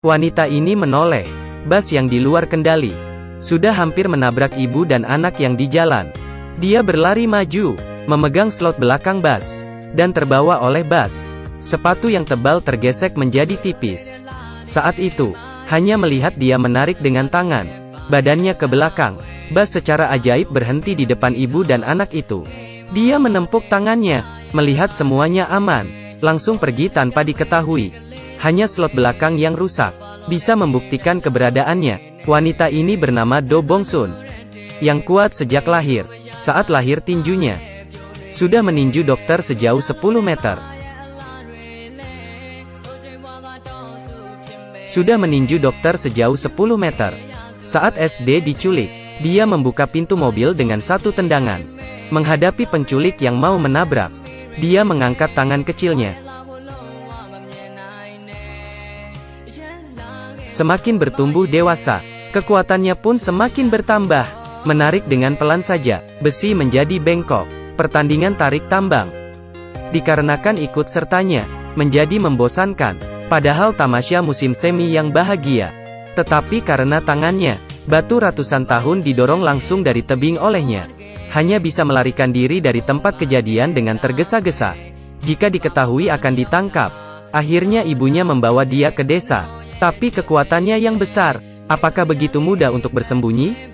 Wanita ini menoleh. Bas yang di luar kendali. Sudah hampir menabrak ibu dan anak yang di jalan. Dia berlari maju, memegang slot belakang bas, dan terbawa oleh bas. Sepatu yang tebal tergesek menjadi tipis. Saat itu, hanya melihat dia menarik dengan tangan, badannya ke belakang. Bas secara ajaib berhenti di depan ibu dan anak itu. Dia menempuk tangannya, melihat semuanya aman, langsung pergi tanpa diketahui. Hanya slot belakang yang rusak, bisa membuktikan keberadaannya. Wanita ini bernama Do Bong Sun, yang kuat sejak lahir. Saat lahir tinjunya sudah meninju dokter sejauh 10 meter. Sudah meninju dokter sejauh 10 meter. Saat SD diculik, dia membuka pintu mobil dengan satu tendangan. Menghadapi penculik yang mau menabrak, dia mengangkat tangan kecilnya. Semakin bertumbuh dewasa, kekuatannya pun semakin bertambah. Menarik dengan pelan saja, besi menjadi bengkok. Pertandingan tarik tambang, dikarenakan ikut sertanya, menjadi membosankan. Padahal tamasya musim semi yang bahagia. Tetapi karena tangannya, batu ratusan tahun didorong langsung dari tebing olehnya. Hanya bisa melarikan diri dari tempat kejadian dengan tergesa-gesa. Jika diketahui akan ditangkap, akhirnya ibunya membawa dia ke desa. Tapi kekuatannya yang besar, apakah begitu mudah untuk bersembunyi?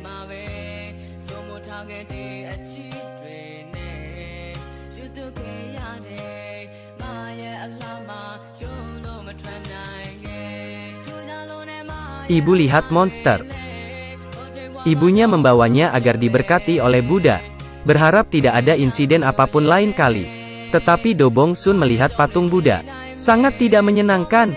Ibu lihat monster. Ibunya membawanya agar diberkati oleh Buddha, berharap tidak ada insiden apapun lain kali. Tetapi Do Bong Sun melihat patung Buddha, sangat tidak menyenangkan.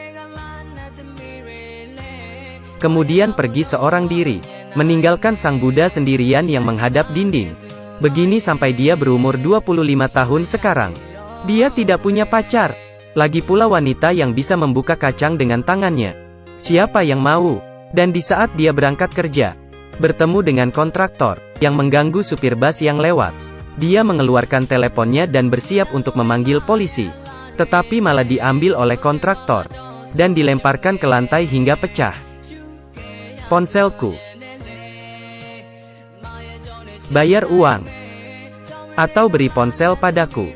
Kemudian pergi seorang diri, meninggalkan sang Buddha sendirian yang menghadap dinding. Begini sampai dia berumur 25 tahun sekarang. Dia tidak punya pacar. Lagi pula wanita yang bisa membuka kacang dengan tangannya. Siapa yang mau? Dan di saat dia berangkat kerja, bertemu dengan kontraktor, yang mengganggu supir bas yang lewat. Dia mengeluarkan teleponnya dan bersiap untuk memanggil polisi. Tetapi malah diambil oleh kontraktor, dan dilemparkan ke lantai hingga pecah. Ponselku. Bayar uang. Atau beri ponsel padaku.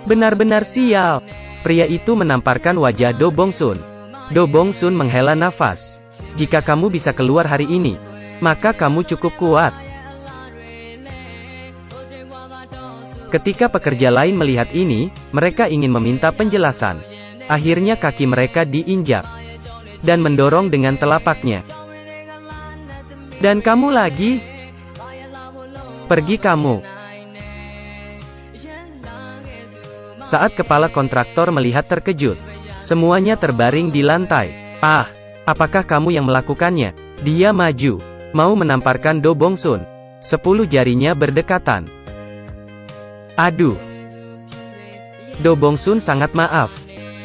Benar-benar sial. Pria itu menamparkan wajah Do Bong Sun. Do Bong Sun menghela nafas. Jika kamu bisa keluar hari ini, maka kamu cukup kuat. Ketika pekerja lain melihat ini, mereka ingin meminta penjelasan. Akhirnya kaki mereka diinjak dan mendorong dengan telapaknya. Dan kamu lagi? Pergi kamu. Saat kepala kontraktor melihat terkejut, semuanya terbaring di lantai. Ah, apakah kamu yang melakukannya? Dia maju, mau menamparkan Do Bong Sun. 10 jarinya berdekatan. Aduh. Do Bong Sun sangat maaf.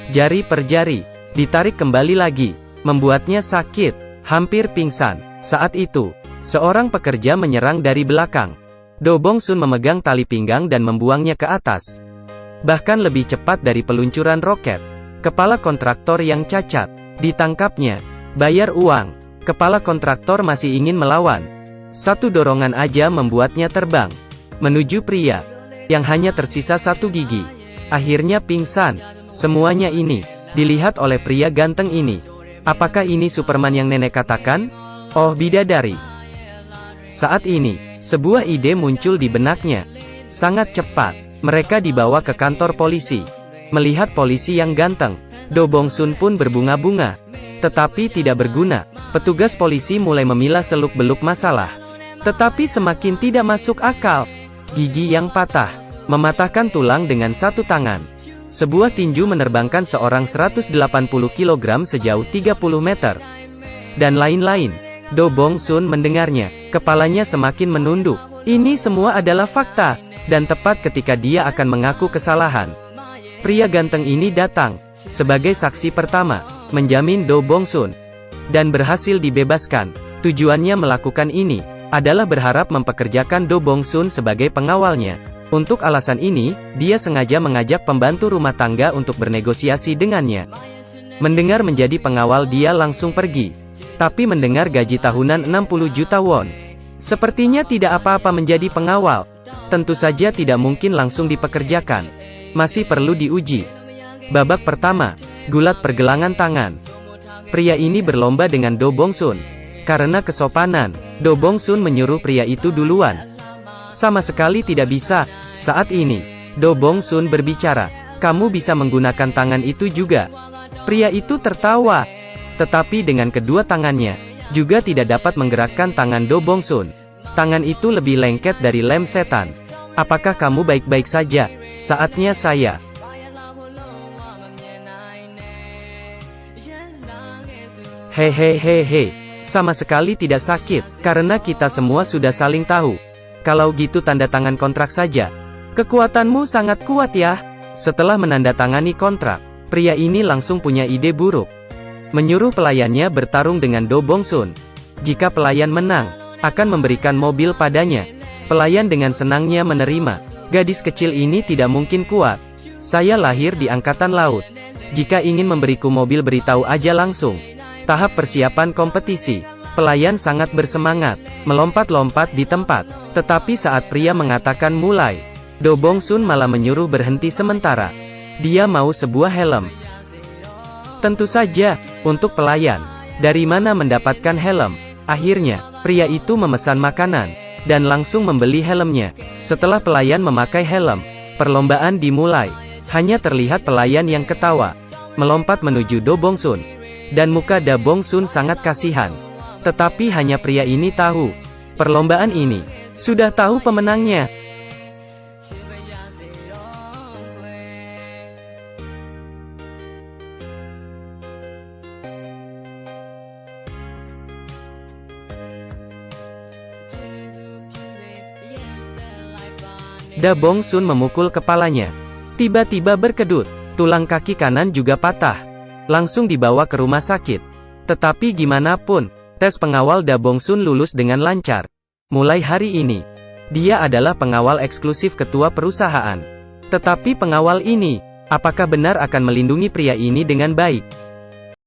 Jari per jari, ditarik kembali lagi, membuatnya sakit, hampir pingsan. Saat itu, seorang pekerja menyerang dari belakang. Do Bong Sun memegang tali pinggang dan membuangnya ke atas. Bahkan lebih cepat dari peluncuran roket. Kepala kontraktor yang cacat, ditangkapnya. Bayar uang. Kepala kontraktor masih ingin melawan. Satu dorongan aja membuatnya terbang menuju pria yang hanya tersisa satu gigi. Akhirnya pingsan. Semuanya ini dilihat oleh pria ganteng ini. Apakah ini Superman yang nenek katakan? Oh bidadari. Saat ini, sebuah ide muncul di benaknya. Sangat cepat, mereka dibawa ke kantor polisi. Melihat polisi yang ganteng, Do Bong Sun pun berbunga-bunga. Tetapi tidak berguna. Petugas polisi mulai memilah seluk-beluk masalah. Tetapi semakin tidak masuk akal. Gigi yang patah, mematahkan tulang dengan satu tangan. Sebuah tinju menerbangkan seorang 180 kg sejauh 30 meter. Dan lain-lain. Do Bong Sun mendengarnya, kepalanya semakin menunduk. Ini semua adalah fakta, dan tepat ketika dia akan mengaku kesalahan, pria ganteng ini datang, sebagai saksi pertama, menjamin Do Bong Sun, dan berhasil dibebaskan. Tujuannya melakukan ini, adalah berharap mempekerjakan Do Bong Sun sebagai pengawalnya. Untuk alasan ini, dia sengaja mengajak pembantu rumah tangga untuk bernegosiasi dengannya. Mendengar menjadi pengawal dia langsung pergi. Tapi mendengar gaji tahunan 60 juta won. Sepertinya tidak apa-apa menjadi pengawal. Tentu saja tidak mungkin langsung dipekerjakan. Masih perlu diuji. Babak pertama, gulat pergelangan tangan. Pria ini berlomba dengan Do Bong Sun. Karena kesopanan, Do Bong Sun menyuruh pria itu duluan. Sama sekali tidak bisa. Saat ini, Do Bong Sun berbicara. Kamu bisa menggunakan tangan itu juga. Pria itu tertawa. Tetapi dengan kedua tangannya, juga tidak dapat menggerakkan tangan Do Bong Sun. Tangan itu lebih lengket dari lem setan. Apakah kamu baik-baik saja? Saatnya saya. Hehehehe. Sama sekali tidak sakit, karena kita semua sudah saling tahu. Kalau gitu tanda tangan kontrak saja. Kekuatanmu sangat kuat ya. Setelah menandatangani kontrak, pria ini langsung punya ide buruk. Menyuruh pelayannya bertarung dengan Do Bong Sun. Jika pelayan menang, akan memberikan mobil padanya. Pelayan dengan senangnya menerima. Gadis kecil ini tidak mungkin kuat. Saya lahir di angkatan laut. Jika ingin memberiku mobil beritahu aja langsung. Tahap persiapan kompetisi. Pelayan sangat bersemangat, melompat-lompat di tempat. Tetapi saat pria mengatakan mulai, Do Bong Sun malah menyuruh berhenti sementara. Dia mau sebuah helm. Tentu saja, untuk pelayan. Dari mana mendapatkan helm? Akhirnya, pria itu memesan makanan, dan langsung membeli helmnya. Setelah pelayan memakai helm, perlombaan dimulai. Hanya terlihat pelayan yang ketawa, melompat menuju Do Bong Sun. Dan muka Do Bong Sun sangat kasihan. Tetapi hanya pria ini tahu. Perlombaan ini, sudah tahu pemenangnya. Do Bong Sun memukul kepalanya. Tiba-tiba berkedut, tulang kaki kanan juga patah. Langsung dibawa ke rumah sakit. Tetapi gimana pun, tes pengawal Do Bong Sun lulus dengan lancar. Mulai hari ini, dia adalah pengawal eksklusif ketua perusahaan. Tetapi pengawal ini, apakah benar akan melindungi pria ini dengan baik?